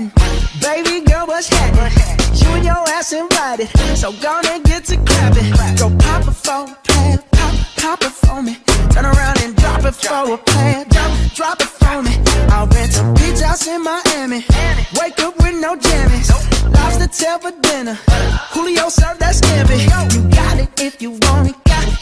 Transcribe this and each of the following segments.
chatting. Baby girl, what's happening? You and your ass invited, so gonna get to clapping. Go pop it for a plan, pop it for me. Turn around and drop it for a plan, drop it for me. I'll rent a beach house in Miami. Wake up with no jammies. Lobster tail for dinner. Julio served that scampi. You got it if you want it.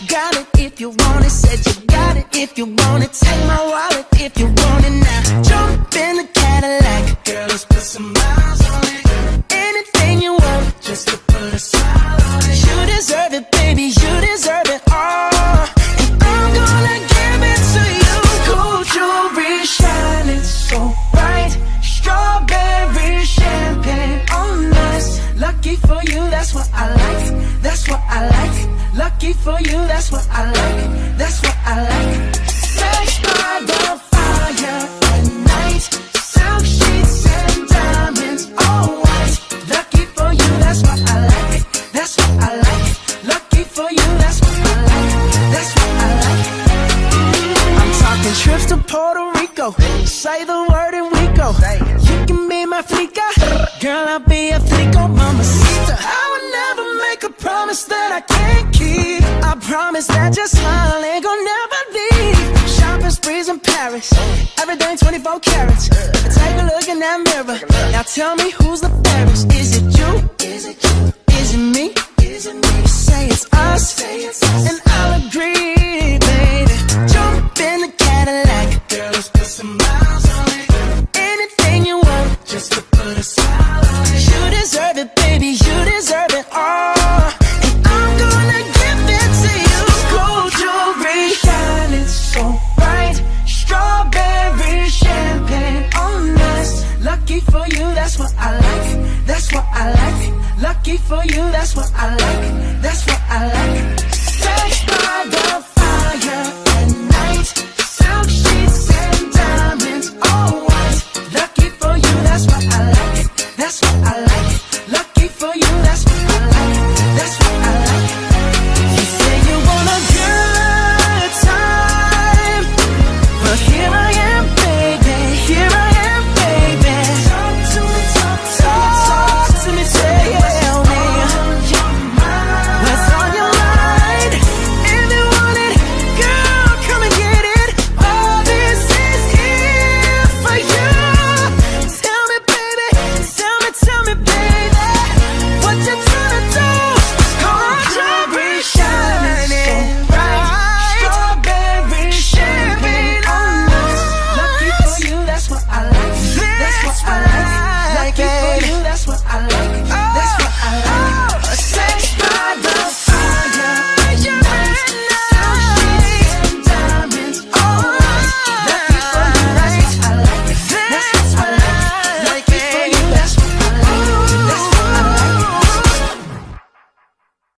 Got it if you want it. Said you got it if you want it. Take my wallet if you want it now. Jump in the Cadillac. Girl, let's put some miles on it. Anything you want, just to put a smile on it. You deserve it, baby. You deserve it all. And I'm gonna give it to you. Gold jewelry shining so bright. Strawberry champagne on us. Lucky for you, that's what I like. That's what I like. Lucky for you, that's what I like. That's what I like. Sex by the fire at night. Silk sheets and diamonds, all white. Lucky for you, that's what I like. That's what I like. Lucky for you, that's what I like. That's what I like. I'm talking trips to Puerto Rico. Say the word and we go. You can be my flica. Girl, I'll be a flico, mamacita. I would never make a promise that I can't keep. I promise that your smile ain't gonna never leave. Shopping sprees in Paris, everything 24 carats. Take a look in that mirror. Now tell me who's the fairest. Is it you? Is it you? Is it me? Is it me? Say it's us, and I'll agree, baby.